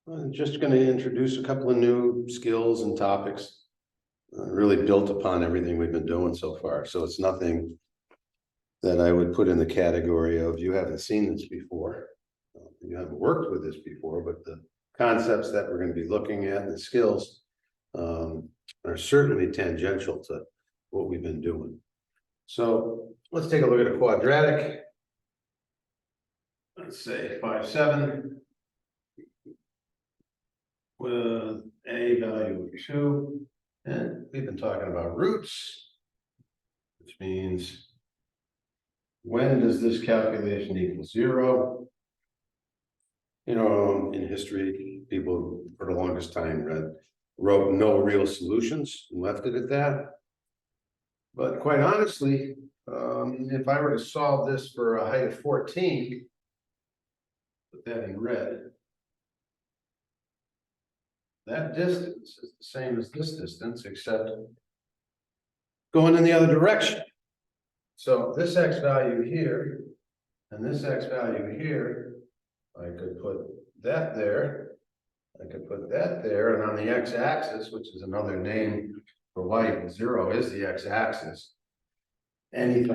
I'm just going to introduce a couple of new skills and topics, really built upon everything we've been doing so far. So it's nothing that I would put in the category of you haven't seen this before. You haven't worked with this before, but the concepts that we're going to be looking at and the skills are certainly tangential to what we've been doing. So let's take a look at a quadratic. Let's say 5,7. With a value of 2, and we've been talking about roots, which means when does this calculation equal 0? You know, in history, people for the longest time wrote no real solutions and left it at that. But quite honestly, if I were to solve this for a height of 14, put that in red. That distance is the same as this distance, except going in the other direction. So this x value here and this x value here, I could put that there. I could put that there, and on the x-axis, which is another name for y equals 0, is the x-axis. Any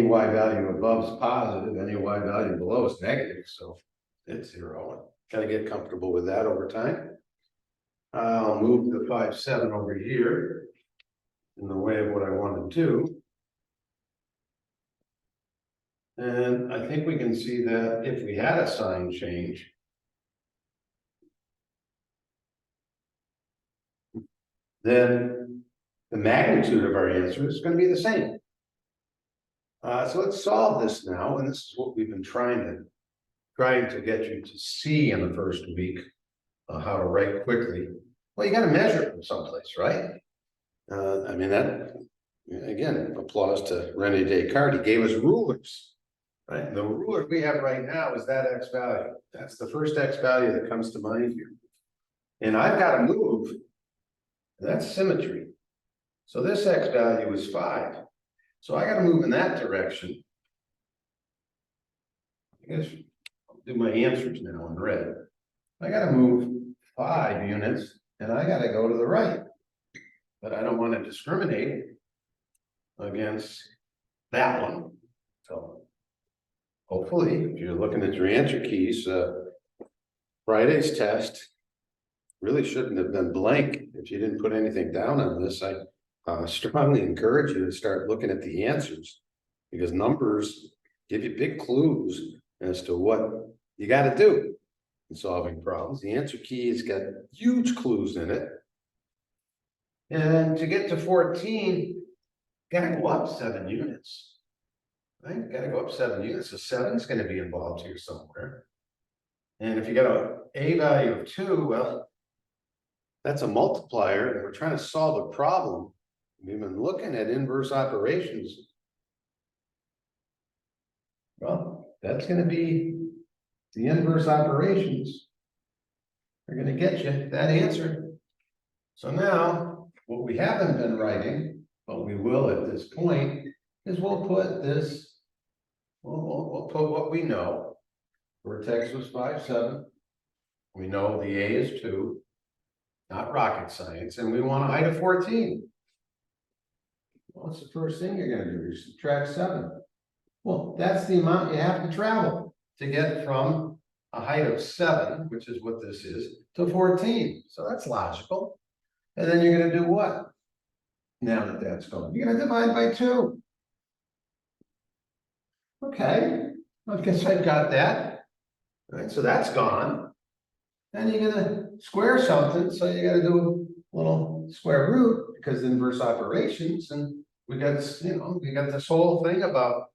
y value above is positive, any y value below is negative, so it's 0. Got to get comfortable with that over time. I'll move the 5,7 over here in the way of what I want to do. And I think we can see that if we had a sign change, then the magnitude of our answer is going to be the same. So let's solve this now, and this is what we've been trying to get you to see in the first week. How to write quickly. Well, you got to measure it from someplace, right? I mean, that, again, applause to Rene Descartes. He gave us rulers, right? The ruler we have right now is that x value. That's the first x value that comes to mind here. And I've got to move. That's symmetry. So this x value is 5. So I got to move in that direction. I guess I'll do my answers now in red. I got to move 5 units, and I got to go to the right. But I don't want to discriminate against that one. So hopefully, if you're looking at your answer keys, Friday's test really shouldn't have been blank. If you didn't put anything down on this, I strongly encourage you to start looking at the answers, because numbers give you big clues as to what you got to do in solving problems. The answer key has got huge clues in it. And to get to 14, gotta go up 7 units. Right? Gotta go up 7 units. So 7 is going to be involved here somewhere. And if you got a value of 2, well, that's a multiplier, and we're trying to solve a problem. We've been looking at inverse operations. Well, that's going to be the inverse operations are going to get you that answer. So now, what we haven't been writing, but we will at this point, is we'll put this, we'll put what we know. Vertex was 5,7. We know the A is 2, not rocket science, and we want a height of 14. What's the first thing you're going to do? You subtract 7. Well, that's the amount you have to travel to get from a height of 7, which is what this is, to 14. So that's logical. And then you're going to do what? Now that that's gone, you're going to divide by 2. Okay, I guess I've got that. All right, so that's gone. Then you're going to square something, so you got to do a little square root, because inverse operations, and we got this, we got this whole thing about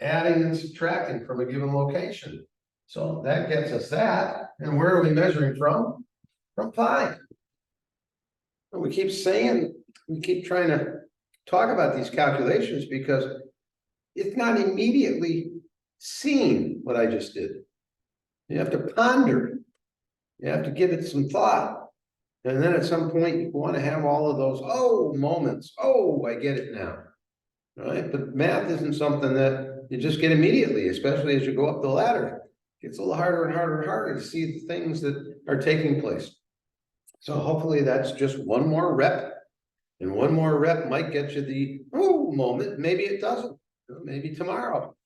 adding and subtracting from a given location. So that gets us that. And where are we measuring from? From 5. And we keep saying, we keep trying to talk about these calculations because it's not immediately seen what I just did. You have to ponder it. You have to give it some thought. And then at some point you want to have all of those moments. Oh, I get it now. All right. But math isn't something that you just get immediately, especially as you go up the ladder. Gets a little harder and harder and harder to see the things that are taking place. So hopefully that's just one more rep. And one more rep might get you the woo moment. Maybe it doesn't. Maybe tomorrow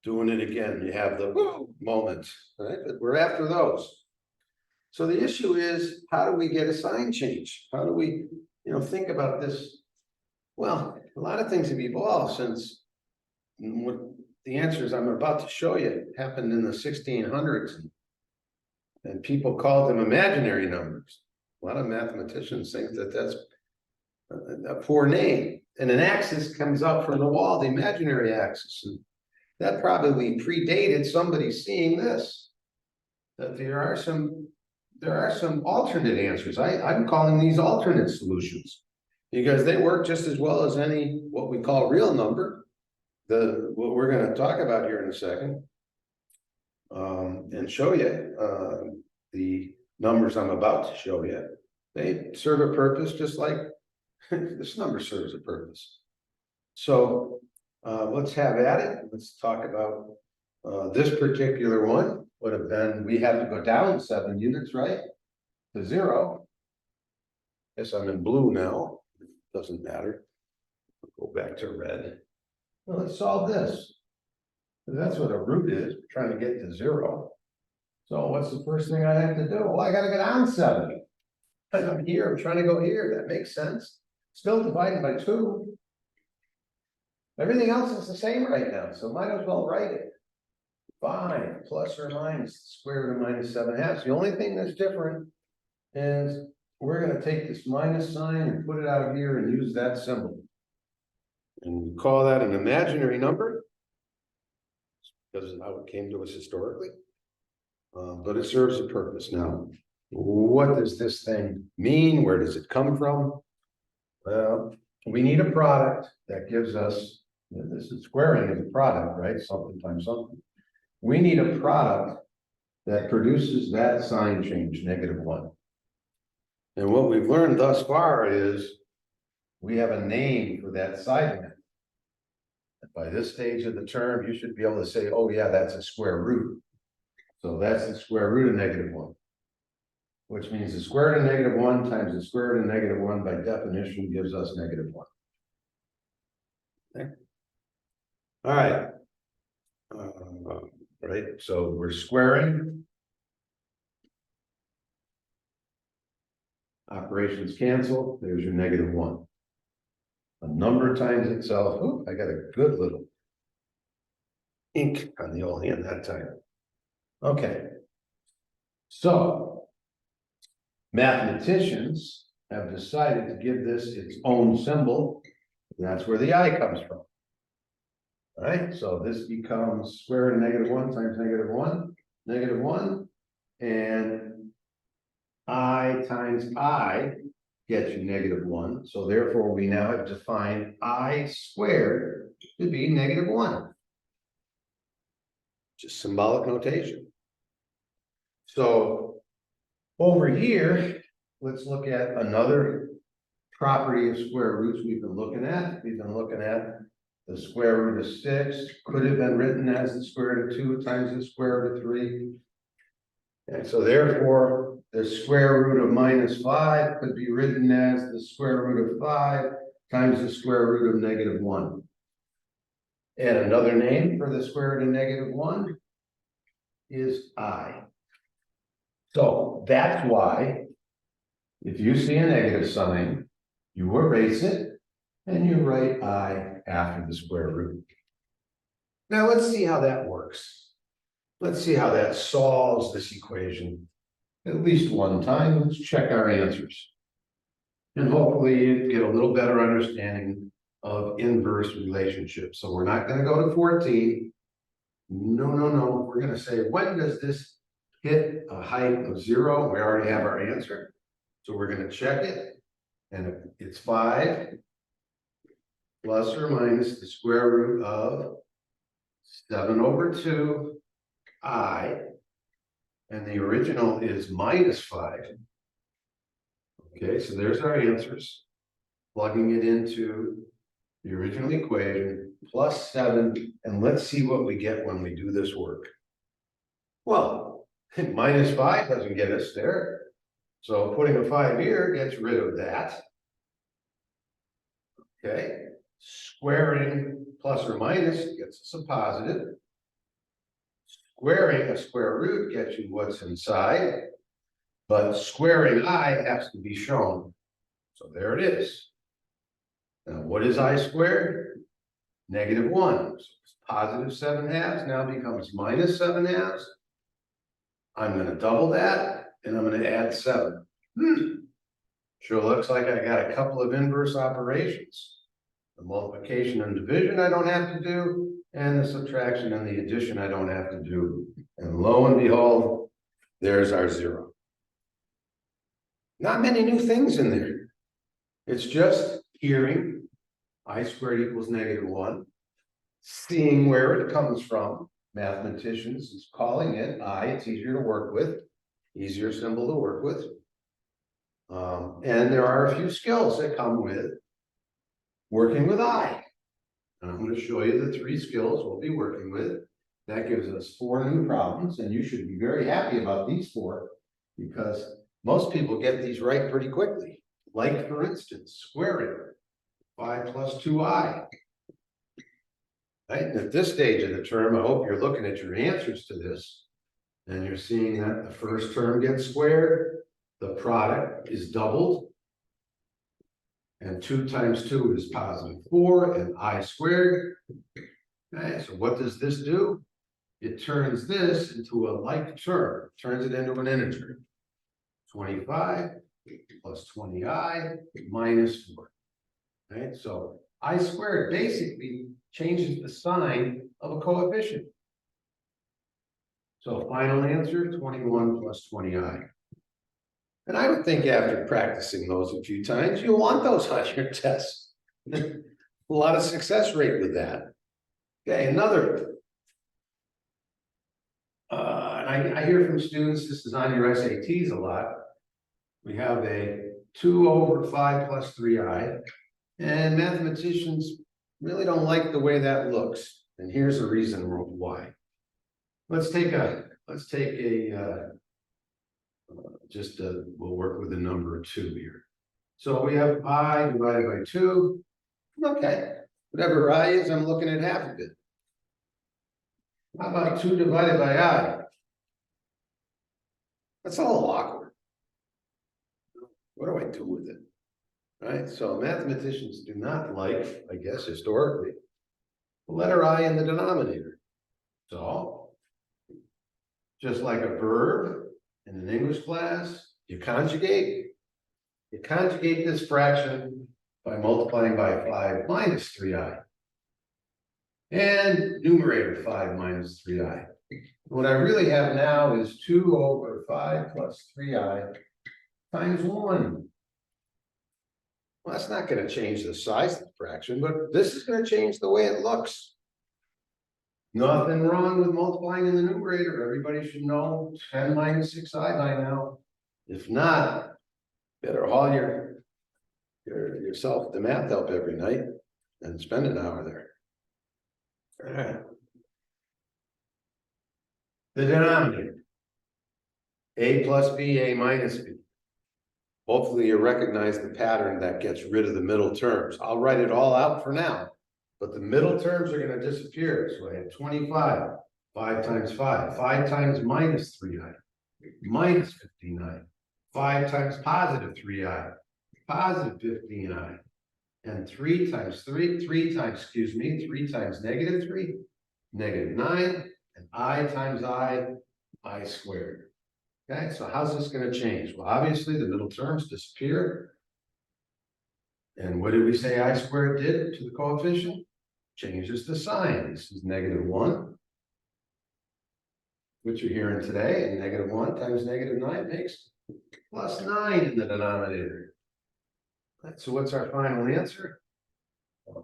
doing it again, you have the woo moments, right? But we're after those. So the issue is, how do we get a sign change? How do we, think about this? Well, a lot of things have evolved since what the answers I'm about to show you happened in the 1600s. And people called them imaginary numbers. A lot of mathematicians think that that's a poor name. And an axis comes out from the wall, the imaginary axis. And that probably predated somebody seeing this. That there are some alternate answers. I'm calling these alternate solutions because they work just as well as any what we call real number. What we're going to talk about here in a second. And show you the numbers I'm about to show you. They serve a purpose just like this number serves a purpose. So let's have at it. Let's talk about this particular one. Would have been, we have to go down 7 units, right? To 0. Guess I'm in blue now. Doesn't matter. Go back to red. Well, let's solve this. That's what a root is. We're trying to get to 0. So what's the first thing I have to do? Well, I got to go down 7. I'm here. I'm trying to go here. That makes sense. Still divided by 2. Everything else is the same right now, so might as well write it. 5 plus or minus the square root of minus 7/2. The only thing that's different is we're going to take this minus sign and put it out here and use that symbol. And we call that an imaginary number. Because of how it came to us historically. But it serves a purpose. Now, what does this thing mean? Where does it come from? Well, we need a product that gives us, this is squaring is a product, right? Something times something. We need a product that produces that sign change, -1. And what we've learned thus far is we have a name for that side length. By this stage of the term, you should be able to say, oh yeah, that's a square root. So that's the square root of -1. Which means the square root of -1 times the square root of -1 by definition gives us -1. Okay. All right. Right, so we're squaring. Operations cancel, there's your -1. A number times itself. Oh, I got a good little ink on the old hand that time. Okay. So mathematicians have decided to give this its own symbol. And that's where the I comes from. All right, so this becomes square root of -1 times -1, -1, and I times I gets you -1. So therefore, we now have defined I squared to be -1. Just symbolic notation. So over here, let's look at another property of square roots we've been looking at. We've been looking at the square root of 6 could have been written as the square root of 2 times the square root of 3. And so therefore, the square root of -5 could be written as the square root of 5 times the square root of -1. And another name for the square root of -1 is I. So that's why if you see a negative sign, you erase it and you write I after the square root. Now let's see how that works. Let's see how that solves this equation at least one time. Let's check our answers. And hopefully you get a little better understanding of inverse relationships. So we're not going to go to 14. No. We're going to say, when does this hit a height of 0? We already have our answer. So we're going to check it. And it's 5 plus or minus the square root of 7/2 I. And the original is -5. Okay, so there's our answers. Plugging it into the original equation, plus 7. And let's see what we get when we do this work. Well, minus 5 doesn't get us there. So putting a 5 here gets rid of that. Okay, squaring plus or minus gets us a positive. Squaring a square root gets you what's inside, but squaring I has to be shown. So there it is. Now, what is I squared? -1. So positive 7/2 now becomes minus 7/2. I'm going to double that, and I'm going to add 7. Sure looks like I got a couple of inverse operations. The multiplication and division I don't have to do, and the subtraction and the addition I don't have to do. And lo and behold, there's our 0. Not many new things in there. It's just hearing I squared equals -1, seeing where it comes from. Mathematicians is calling it I. It's easier to work with, easier symbol to work with. And there are a few skills that come with working with I. And I'm going to show you the 3 skills we'll be working with. That gives us 4 new problems, and you should be very happy about these 4 because most people get these right pretty quickly. Like, for instance, squaring 5 plus 2i. Right? And at this stage of the term, I hope you're looking at your answers to this, and you're seeing that the first term gets squared, the product is doubled, and 2 times 2 is +4, and I squared. Okay, so what does this do? It turns this into a like term, turns it into an integer. 25 plus 20i minus 4. Right, so I squared basically changes the sign of a coefficient. So final answer, 21 plus 20i. And I would think after practicing those a few times, you'll want those on your tests. A lot of success rate with that. Okay, another. I hear from students, this is on your SATs a lot. We have a 2 over 5 plus 3i. And mathematicians really don't like the way that looks. And here's the reason why. We'll work with the number 2 here. So we have I divided by 2. Okay, whatever I is, I'm looking at half of it. How about 2 divided by I? That's a little awkward. What do I do with it? Right, so mathematicians do not like, I guess historically, the letter I in the denominator. So, just like a verb in an English class, you conjugate this fraction by multiplying by 5 minus 3i. And numerator 5 minus 3i. What I really have now is 2 over 5 plus 3i times 1. Well, that's not going to change the size of the fraction, but this is going to change the way it looks. Nothing wrong with multiplying in the numerator. Everybody should know 10 minus 6i by now. If not, better haul yourself to math help every night and spend an hour there. All right. The denominator. A plus B, A minus B. Hopefully you recognize the pattern that gets rid of the middle terms. I'll write it all out for now, but the middle terms are going to disappear. So I have 25, 5 times 5, 5 times minus 3i, minus 59, 5 times positive 3i, positive 15i, and 3 times -3, -9, and I times I squared. Okay, so how's this going to change? Well, obviously the middle terms disappear. And what did we say I squared did to the coefficient? Changes the sign. This is -1, which you're hearing today, and -1 times -9 makes +9 in the denominator. Right, so what's our final answer?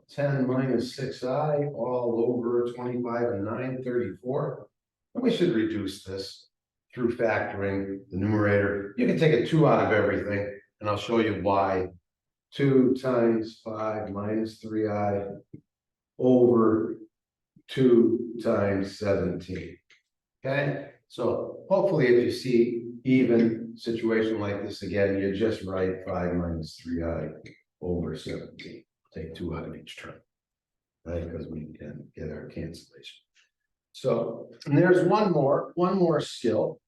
10 minus 6i all over 25 and 9, 34. And we should reduce this through factoring the numerator. You can take a 2 out of everything, and I'll show you why. 2 times 5 minus 3i over 2 times 17. Okay, So hopefully if you see even situation like this again, you just write 5 minus 3i over 17. Take 2 out of each term. Right, because we can get our cancellation. So, and there's one more skill.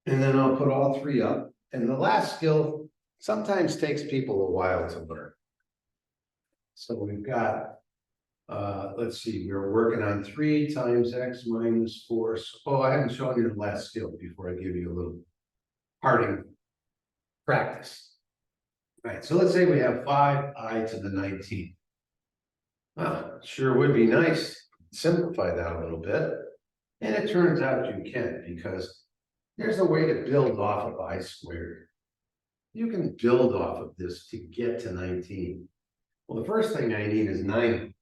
And then I'll put all 3 up. And the last skill sometimes takes people a while to learn. So we've got, let's see, we're working on 3 times x minus 4. Oh, I haven't shown you the last skill before I give you a little parting practice. All right, so let's say we have 5i to the 19. Well, sure would be nice to simplify that a little bit. And it turns out you can, because there's a way to build off of I squared. You can build off of this to get to 19. Well, the first thing I need is 9.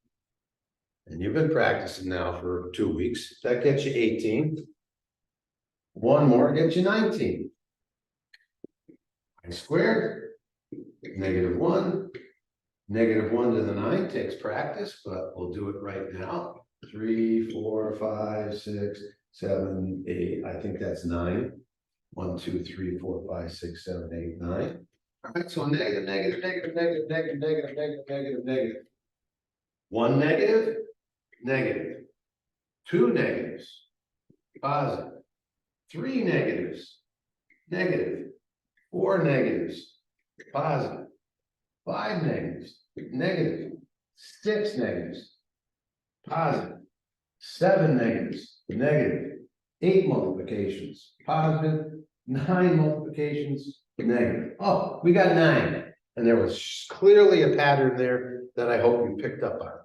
And you've been practicing now for 2 weeks. That gets you 18. One more gets you 19. I squared, -1. -1 to the 9 takes practice, but we'll do it right now. 3, 4, 5, 6, 7, 8. I think that's 9. 1, 2, 3, 4, 5, 6, 7, 8, 9. All right, so negative, negative, negative, negative, negative, negative, negative, negative, negative. 1 negative, negative. 2 negatives, positive. 3 negatives, negative. 4 negatives, positive. 5 negatives, negative. 6 negatives, positive. 7 negatives, negative. 8 multiplications, positive. 9 multiplications, negative. Oh, we got 9. And there was clearly a pattern there that I hope you picked up on.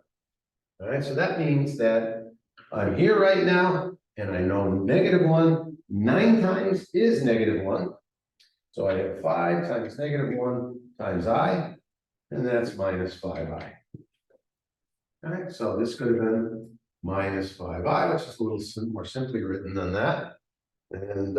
All right, so that means that I'm here right now, and I know -1 9 times is -1. So I have 5 times -1 times I, and that's -5i. All right, so this could have been -5i, which is a little more simply written than that. And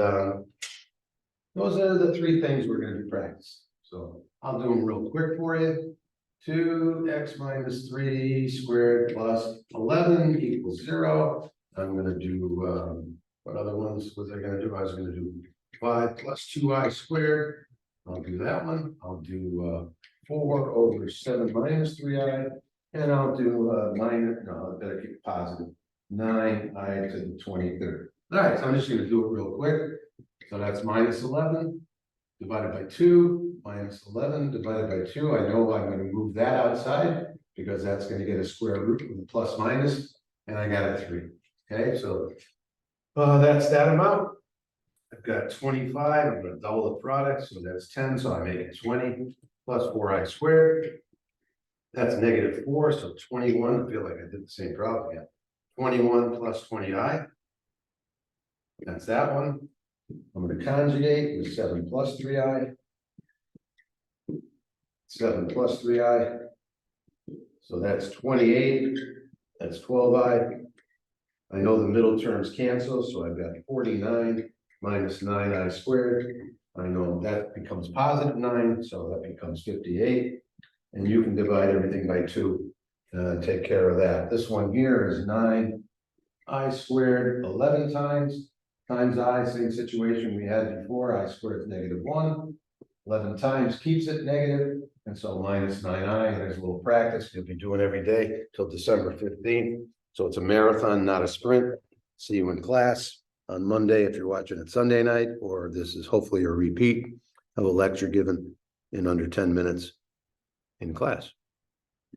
those are the 3 things we're going to practice. So I'll do them real quick for you. 2x minus 3 squared plus 11 equals 0. I'm going to do, what other ones was I going to do? I was going to do 5 plus 2i squared. I'll do that one. I'll do 4 over 7 minus 3i. And I'll do no, I better keep it positive. 9i to the 23rd. All right, so I'm just going to do it real quick. So that's -11 divided by 2, -11 divided by 2. I know I'm going to move that outside because that's going to get a square root with a plus minus, and I got a 3. Okay, so that's that amount. I've got 25. I'm going to double the product, so that's 10. So I make it 20 plus 4i squared. That's -4, so 21. I feel like I did the same problem again. 21 plus 20i. That's that one. I'm going to conjugate with 7 plus 3i. 7 plus 3i. So that's 28. That's 12i. I know the middle terms cancel, so I've got 49 minus 9i squared. I know that becomes +9, so that becomes 58. And you can divide everything by 2. Take care of that. This one here is 9i squared 11 times I, same situation we had before. I squared is -1. 11 times keeps it negative, and so -9i. And there's a little practice you'll be doing every day till December 15th. So it's a marathon, not a sprint. See you in class on Monday if you're watching it Sunday night, or this is hopefully a repeat of a lecture given in under 10 minutes in class.